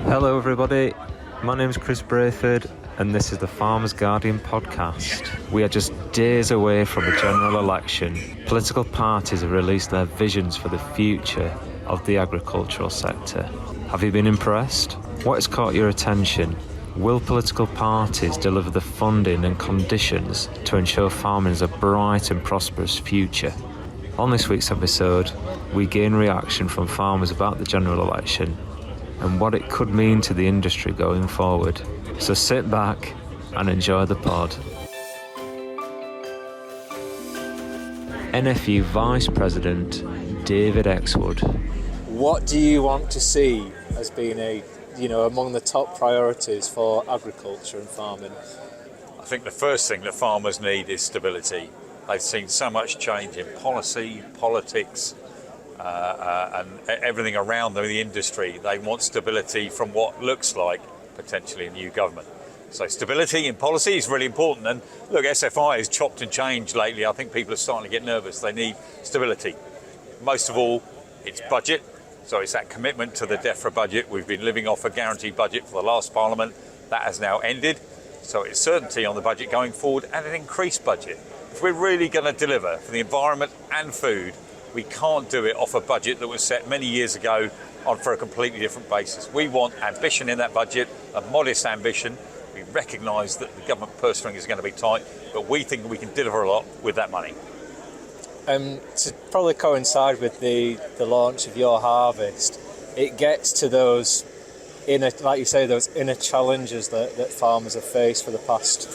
Hello everybody, my name's Chris Brayford and this is the Farmers Guardian podcast. We are just days away from a general election. Political parties have released their visions for the future of the agricultural sector. Have you been impressed? What has caught your attention? Will political parties deliver the funding and conditions to ensure farming has a bright and prosperous future? On this week's episode, we gain reaction from farmers about the general election and what it could mean to the industry going forward. So sit back and enjoy the pod. NFU Vice President David Exwood. What do you want to see as being among the top priorities for agriculture and farming? I think the first thing that farmers need is stability. They've seen so much change in policy, politics, and everything around them in the industry. They want stability from what looks like potentially a new government. So stability in policy is really important. And look, SFI has chopped and changed lately. I think people are starting to get nervous. They need stability. Most of all, it's budget. So it's that commitment to the DEFRA budget. We've been living off a guaranteed budget for the last Parliament. That has now ended. So it's certainty on the budget going forward and an increased budget. If we're really going to deliver for the environment and food, we can't do it off a budget that was set many years ago for a completely different basis. We want ambition in that budget, a modest ambition. We recognise that the government purse string is going to be tight, but we think we can deliver a lot with that money. To probably coincide with the launch of Your Harvest, it gets to those inner challenges that farmers have faced for the past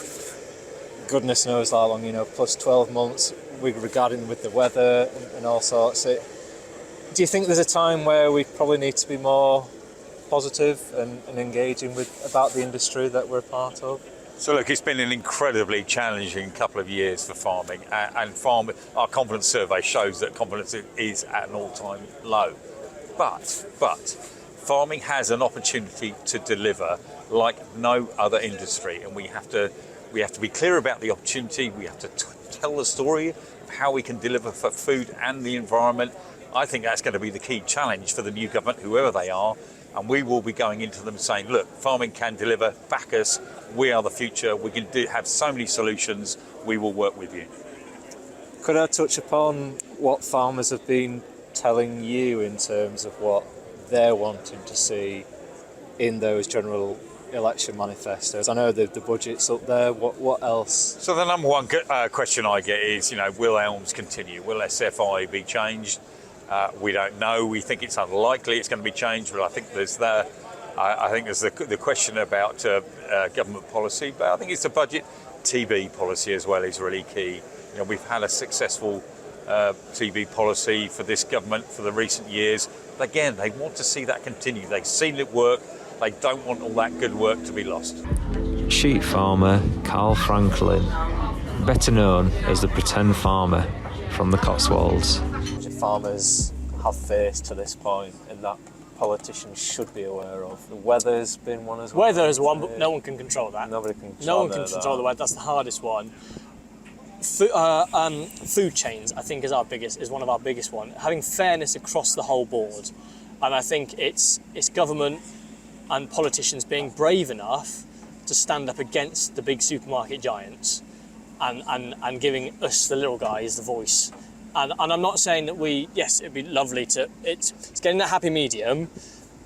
goodness knows how long, plus 12 months regarding with the weather and all sorts. Do you think there's a time where we probably need to be more positive and engaging about the industry that we're a part of? So look, it's been an incredibly challenging couple of years for farming, and our confidence survey shows that confidence is at an all-time low. But farming has an opportunity to deliver like no other industry, and we have to be clear about the opportunity. We have to tell the story of how we can deliver for food and the environment. I think that's going to be the key challenge for the new government, whoever they are. And we will be going into them saying, look, farming can deliver, back us, we are the future, we can have so many solutions, we will work with you. Could I touch upon what farmers have been telling you in terms of what they're wanting to see in those general election manifestos? I know the budget's up there, what else? So the number one question I get is, will ELMS continue? Will SFI be changed? We don't know. We think it's unlikely it's going to be changed, but I think there's the question about government policy. But I think it's the budget TB policy as well is really key. We've had a successful TB policy for this government for the recent years. But again, they want to see that continue. They've seen it work. They don't want all that good work to be lost. Sheep farmer Karl Franklin, better known as the pretend farmer from the Cotswolds. Farmers have faced to this point and that politicians should be aware of. The weather's been one as well. Weather is one, but no one can control that. Nobody can control the weather. That's the hardest one. Food chains, I think, is one of our biggest one. Having fairness across the whole board, and I think it's government and politicians being brave enough to stand up against the big supermarket giants, and giving us the little guys the voice. And I'm not saying that it'd be lovely it's getting that happy medium.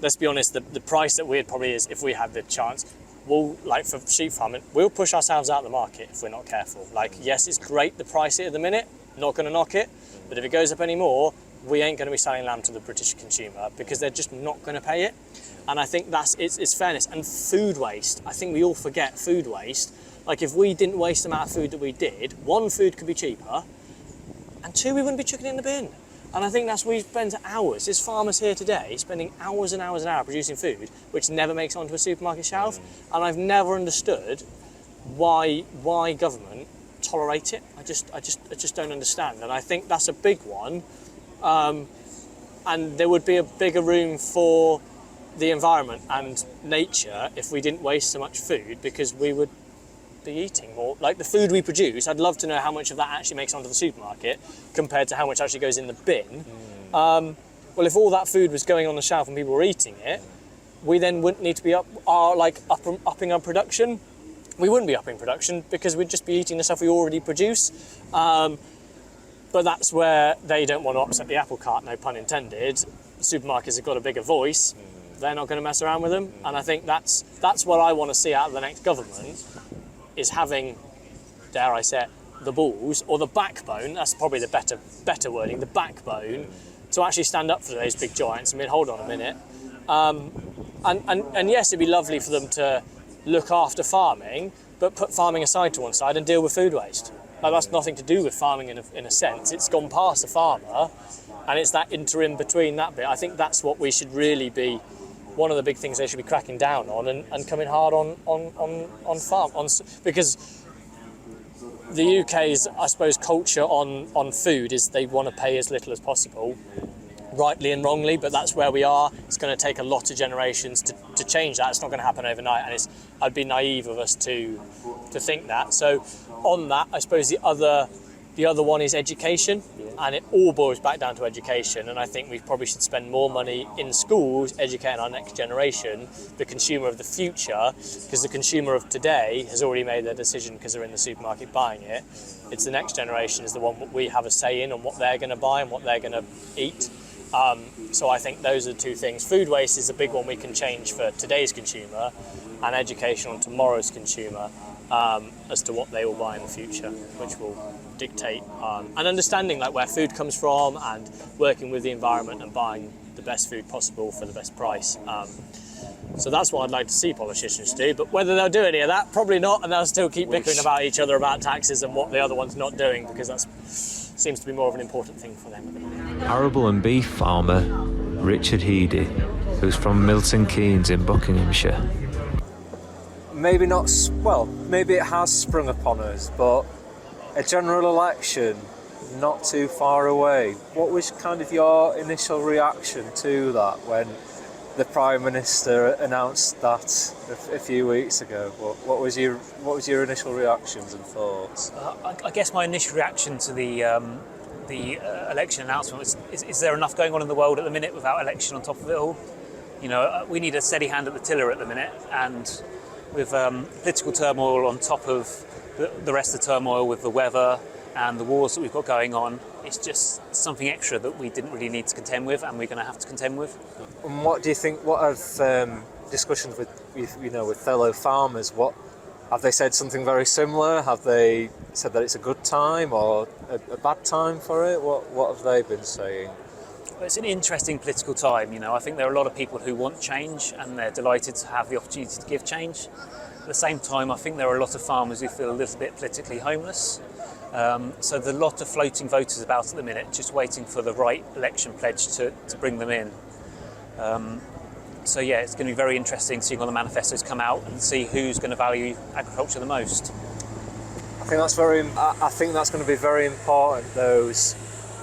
Let's be honest, the price that we'd probably is, if we had the chance, for sheep farming, we'll push ourselves out of the market if we're not careful. Yes, it's great the price at the minute, not going to knock it, but if it goes up any more, we ain't going to be selling lamb to the British consumer because they're just not going to pay it. And I think it's fairness. And food waste, I think we all forget food waste. If we didn't waste the amount of food that we did, one, food could be cheaper, and two, we wouldn't be chucking it in the bin. And I think that's where we spend hours. There's farmers here today spending hours and hours and hours producing food, which never makes it onto a supermarket shelf. And I've never understood why government tolerate it. I just don't understand. And I think that's a big one. And there would be a bigger room for the environment and nature if we didn't waste so much food, because we would be eating more. The food we produce, I'd love to know how much of that actually makes it onto the supermarket compared to how much actually goes in the bin. Well, if all that food was going on the shelf and people were eating it, we then wouldn't need to be upping our production. We wouldn't be upping production because we'd just be eating the stuff we already produce. But that's where they don't want to upset the apple cart, no pun intended. Supermarkets have got a bigger voice. They're not going to mess around with them. And I think that's what I want to see out of the next government, is having, dare I say it, the balls, or the backbone, that's probably the better wording, the backbone, to actually stand up for those big giants. I mean, hold on a minute. And yes, it'd be lovely for them to look after farming, but put farming aside to one side and deal with food waste. Like, that's nothing to do with farming in a sense. It's gone past the farmer, and it's that interim between that bit. I think that's what we should really be, one of the big things they should be cracking down on, and coming hard on farm. Because the UK's, I suppose, culture on food is they want to pay as little as possible, rightly and wrongly, but that's where we are. It's going to take a lot of generations to change that. It's not going to happen overnight, and I'd be naive of us to think that. So on that, I suppose the other one is education, and it all boils back down to education. And I think we probably should spend more money in schools educating our next generation, the consumer of the future, because the consumer of today has already made their decision because they're in the supermarket buying it. It's the next generation is the one that we have a say in on what they're going to buy and what they're going to eat. So I think those are the two things. Food waste is a big one we can change for today's consumer, and education on tomorrow's consumer as to what they will buy in the future, which will dictate and understanding like where food comes from and working with the environment and buying the best food possible for the best price. So that's what I'd like to see politicians do, but whether they'll do any of that, probably not, and they'll still keep bickering about each other about taxes and what the other one's not doing, because that seems to be more of an important thing for them. Arable and beef farmer Richard Heady, who's from Milton Keynes in Buckinghamshire. Maybe not, well, maybe it has sprung upon us, but a general election not too far away. What was kind of your initial reaction to that when the Prime Minister announced that a few weeks ago? What was your initial reactions and thoughts? I guess my initial reaction to the election announcement was: is there enough going on in the world at the minute without election on top of it all? You know, we need a steady hand at the tiller at the minute, and with political turmoil on top of the rest of the turmoil with the weather and the wars that we've got going on, it's just something extra that we didn't really need to contend with, and we're going to have to contend with. And what do you think? What have discussions with fellow farmers? What have they said? Something very similar? Have they said that it's a good time or a bad time for it? What have they been saying? Well, it's an interesting political time. You know, I think there are a lot of people who want change, and they're delighted to have the opportunity to give change. At the same time, I think there are a lot of farmers who feel a little bit politically homeless. So there's a lot of floating voters about at the minute, just waiting for the right election pledge to bring them in. So yeah, it's going to be very interesting seeing all the manifestos come out and see who's going to value agriculture the most. I think that's going to be very important.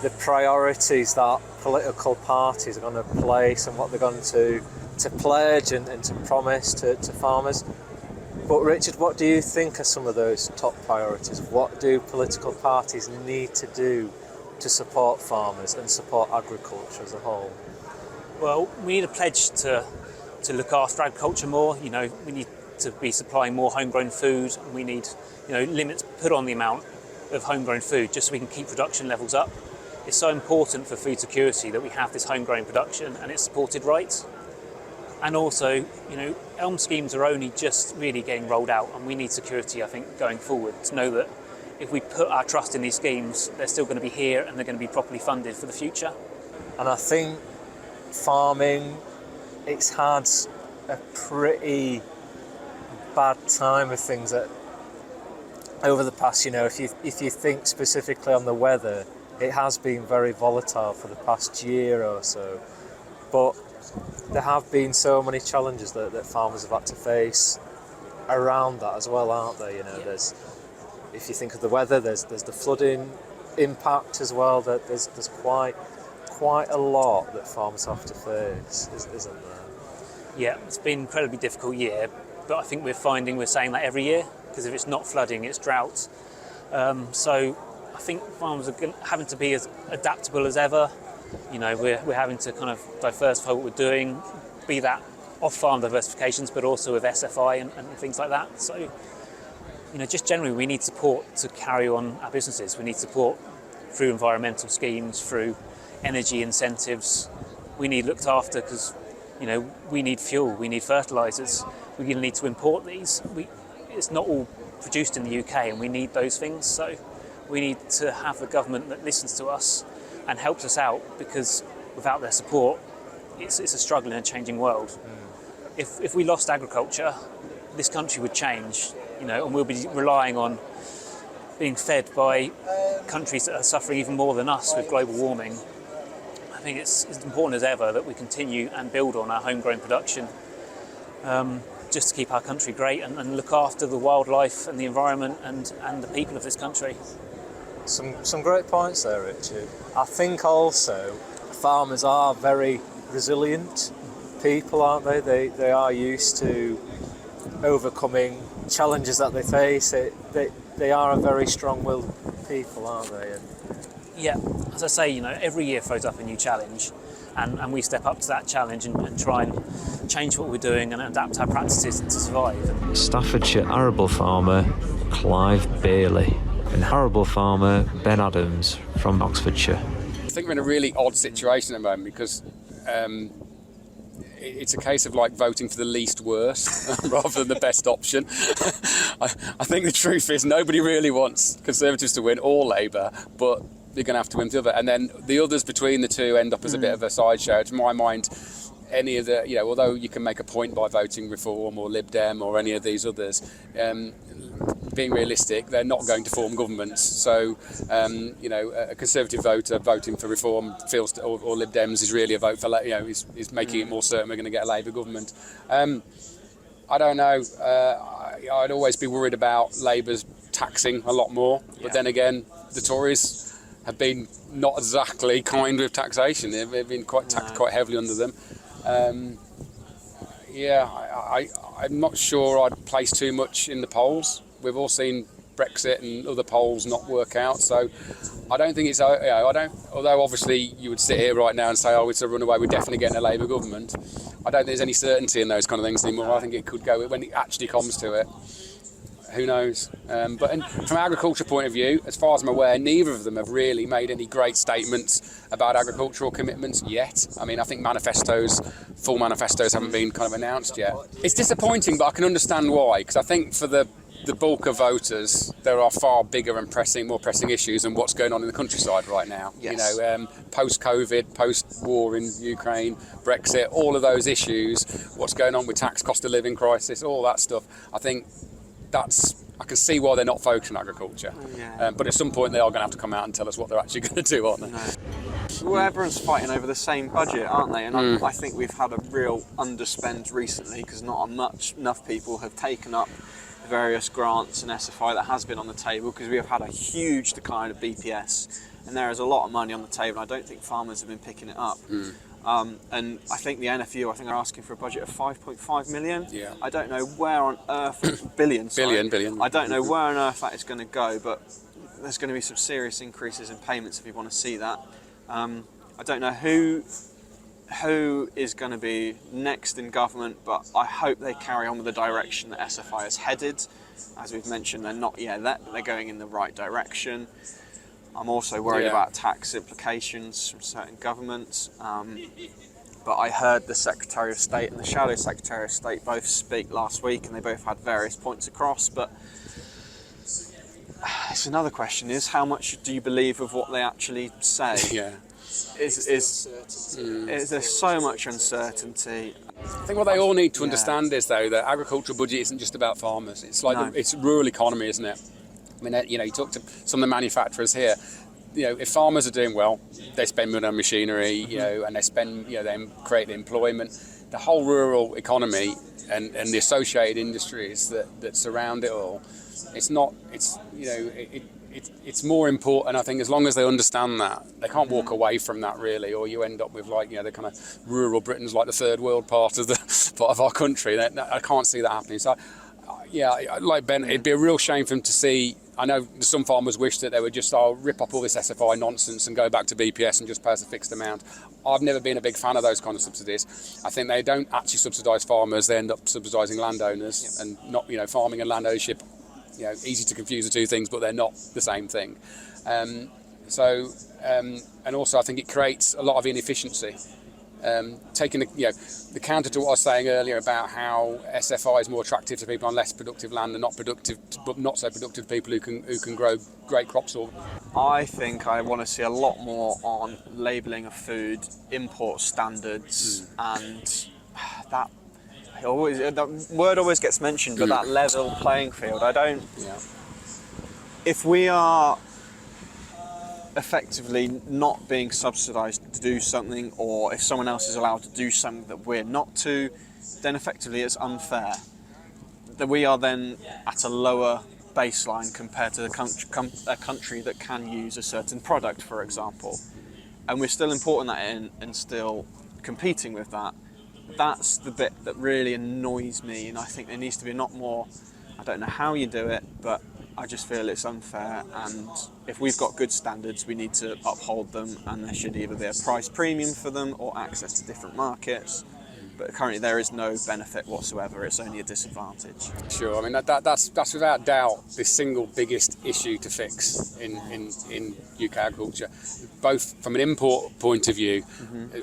The priorities that political parties are going to place and what they're going to pledge and to promise to farmers. But Richard, what do you think are some of those top priorities? What do political parties need to do to support farmers and support agriculture as a whole? Well, we need a pledge to look after agriculture more. You know, we need to be supplying more homegrown food. We need, limits put on the amount of homegrown food just so we can keep production levels up. It's so important for food security that we have this homegrown production and it's supported right. And also, ELM schemes are only just really getting rolled out, and we need security, I think, going forward, to know that if we put our trust in these schemes, they're still going to be here and they're going to be properly funded for the future. And I think farming, it's had a pretty bad time of things that over the past, if you think specifically on the weather, it has been very volatile for the past year or so. But there have been so many challenges that farmers have had to face around that as well, aren't there? There's, if you think of the weather, there's the flooding impact as well. That there's quite a lot that farmers have to face, isn't there? Yeah, it's been an incredibly difficult year, but I think we're saying that every year, because if it's not flooding, it's drought. So I think farmers are having to be as adaptable as ever. We're having to kind of diversify what we're doing, be that off-farm diversifications, but also with SFI and things like that. So, just generally we need support to carry on our businesses. We need support through environmental schemes, through energy incentives. We need looked after because, we need fuel, we need fertilisers. We're going to need to import these. It's not all produced in the UK, and we need those things. So we need to have a government that listens to us and helps us out, because without their support, it's a struggle in a changing world. If we lost agriculture, this country would change, and we'll be relying on being fed by countries that are suffering even more than us with global warming. I think it's as important as ever that we continue and build on our homegrown production, just to keep our country great and look after the wildlife and the environment and the people of this country. Some great points there, Richard. I think also farmers are very resilient people, aren't they? They are used to overcoming challenges that they face. They are a very strong-willed people, aren't they? Yeah, as I say, every year throws up a new challenge, and we step up to that challenge and try and change what we're doing and adapt our practices to survive. Staffordshire arable farmer Clive Bailye and arable farmer Ben Adams from Oxfordshire. I think we're in a really odd situation at the moment because it's a case of like voting for the least worst rather than the best option. I think the truth is nobody really wants Conservatives to win or Labour, but you're going to have to win the other. And then the others between the two end up as a bit of a sideshow. To my mind, any of the, although you can make a point by voting Reform or Lib Dem or any of these others, being realistic, they're not going to form governments. So, a Conservative voter voting for Reform feels, or Lib Dems is really a vote for, is making it more certain we're going to get a Labour government. I don't know. I'd always be worried about Labour's taxing a lot more. But then again, the Tories have been not exactly kind with taxation. They've been quite taxed quite heavily under them. I'm not sure I'd place too much in the polls. We've all seen Brexit and other polls not work out, so I don't think it's. Although obviously you would sit here right now and say, "Oh, it's a runaway. We're definitely getting a Labour government." I don't think there's any certainty in those kind of things anymore. I think it could go when it actually comes to it. Who knows? But from an agriculture point of view, as far as I'm aware, neither of them have really made any great statements about agricultural commitments yet. I mean, I think full manifestos haven't been kind of announced yet. It's disappointing, but I can understand why, because I think for the bulk of voters, there are far bigger and more pressing issues than what's going on in the countryside right now. Yes. Post-COVID, post-war in Ukraine, Brexit, all of those issues, what's going on with tax, cost of living crisis, all that stuff. I think I can see why they're not focused on agriculture. Yeah. But at some point they are going to have to come out and tell us what they're actually going to do, aren't they? No. Well, everyone's fighting over the same budget, aren't they? And I think we've had a real underspend recently because not enough people have taken up the various grants and SFI that has been on the table, because we have had a huge decline of BPS and there is a lot of money on the table. I don't think farmers have been picking it up. And I think the NFU, they're asking for a budget of 5.5 million. Yeah. I don't know where on earth, billion. I don't know where on earth that is going to go, but there's going to be some serious increases in payments if you want to see that. I don't know who is going to be next in government, but I hope they carry on with the direction that SFI has headed. As we've mentioned, they're not yet that, but they're going in the right direction. I'm also worried about tax implications from certain governments. But I heard the Secretary of State and the Shadow Secretary of State both speak last week, and they both had various points across. But it's another question: is how much do you believe of what they actually say? Yeah. Is there so much uncertainty? I think what they all need to understand is, though, that agricultural budget isn't just about farmers. It's like it's rural economy, isn't it? I mean, you talk to some of the manufacturers here. If farmers are doing well, they spend money on machinery, and they spend, they create employment. The whole rural economy and the associated industries that surround it all. It's more important. I think as long as they understand that, they can't walk away from that really, or you end up with the kind of rural Britain's like the third world part of our country. I can't see that happening. So, like Ben, it'd be a real shame for them to see I know some farmers wish that they would just rip up all this SFI nonsense and go back to BPS and just pay us a fixed amount. I've never been a big fan of those kind of subsidies. I think they don't actually subsidise farmers; they end up subsidising landowners, and not, farming and land ownership. Easy to confuse the two things, but they're not the same thing. And also I think it creates a lot of inefficiency. Taking the counter to what I was saying earlier about how SFI is more attractive to people on less productive land and not so productive people who can grow great crops. I think I want to see a lot more on labelling of food, import standards, and that word always gets mentioned, but that level playing field. If we are effectively not being subsidised to do something, or if someone else is allowed to do something that we're not to, then effectively it's unfair. That we are then at a lower baseline compared to a country that can use a certain product, for example. And we're still importing that in and still competing with that. That's the bit that really annoys me, and I think there needs to be a lot more. I don't know how you do it, but I just feel it's unfair, and if we've got good standards, we need to uphold them, and there should either be a price premium for them or access to different markets. But currently there is no benefit whatsoever, it's only a disadvantage. Sure, I mean that's without doubt the single biggest issue to fix in UK agriculture, both from an import point of view,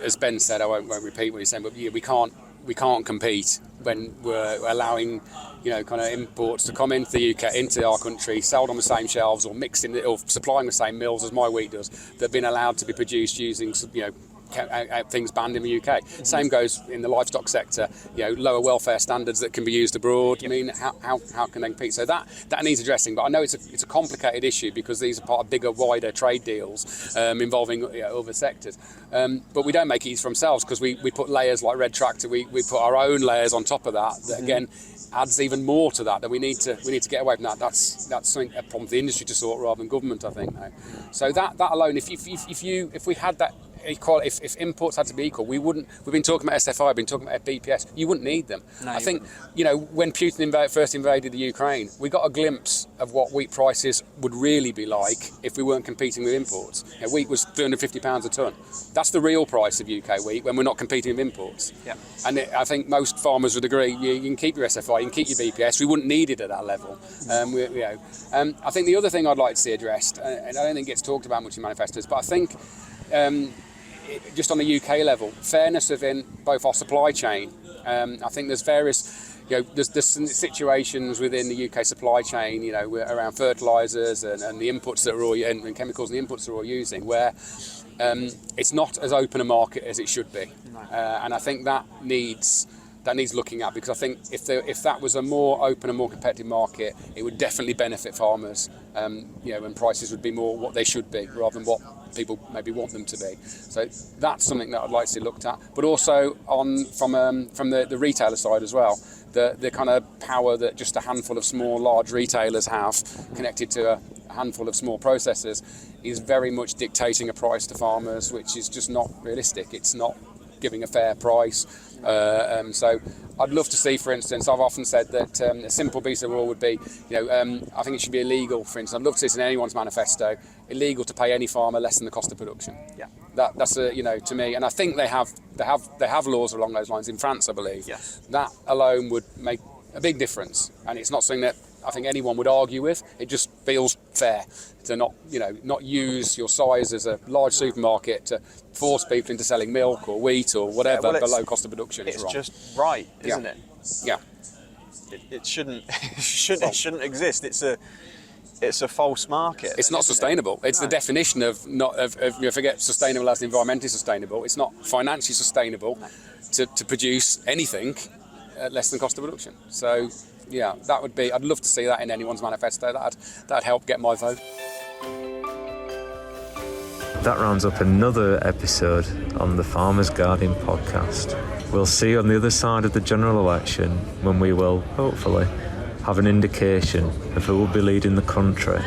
as Ben said, I won't repeat what he's saying, but we can't compete when we're allowing kind of imports to come into the UK, into our country, sold on the same shelves or mixing or supplying the same mills as my wheat does, that have been allowed to be produced using things banned in the UK. Same goes in the livestock sector. Lower welfare standards that can be used abroad. I mean, how can they compete? So that needs addressing. But I know it's a complicated issue because these are part of bigger, wider trade deals involving other sectors. But we don't make it easy for ourselves because we put layers like Red Tractor. We put our own layers on top of that. That again adds even more to that. That we need to get away from that. That's something, a problem for the industry to sort rather than government, I think. So that alone, if we had that. If imports had to be equal, we've been talking about SFI, we've been talking about BPS, you wouldn't need them. No, I think, when Putin first invaded the Ukraine, we got a glimpse of what wheat prices would really be like if we weren't competing with imports. Wheat was £350 a tonne. That's the real price of UK wheat when we're not competing with imports. Yeah. And I think most farmers would agree, you can keep your SFI, you can keep your BPS, we wouldn't need it at that level. I think the other thing I'd like to see addressed, and I don't think it gets talked about much in manifestos, but I think just on the UK level, fairness within both our supply chain. I think there's various, there's situations within the UK supply chain, around fertilisers and the inputs that are all, and chemicals and the inputs that are all using, where it's not as open a market as it should be. And I think that needs looking at, because I think if that was a more open and more competitive market, it would definitely benefit farmers, and prices would be more what they should be rather than what people maybe want them to be. So that's something that I'd like to see looked at, but also from the retailer side as well, the kind of power that just a handful of small large retailers have connected to a handful of small processors is very much dictating a price to farmers, which is just not realistic. It's not giving a fair price. So I'd love to see, for instance, I've often said that a simple piece of rule would be, I think it should be illegal, for instance, I'd love to see this in anyone's manifesto, illegal to pay any farmer less than the cost of production. Yeah. That's to me, and I think they have laws along those lines in France, I believe. Yes. That alone would make a big difference, and it's not something that I think anyone would argue with. It just feels fair to not use your size as a large supermarket to force people into selling milk or wheat or whatever below cost of production. It's just right, isn't it? Yeah. It shouldn't exist. It's a false market. It's not sustainable. It's the definition of forget sustainable as environmentally sustainable. It's not financially sustainable to produce anything at less than cost of production. So yeah, that would be. I'd love to see that in anyone's manifesto. That'd help get my vote. That rounds up another episode on the Farmers Guardian podcast. We'll see you on the other side of the general election, when we will, hopefully, have an indication of who will be leading the country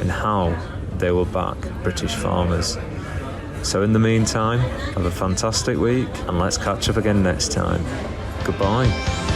and how they will back British farmers. So in the meantime, have a fantastic week, and let's catch up again next time. Goodbye.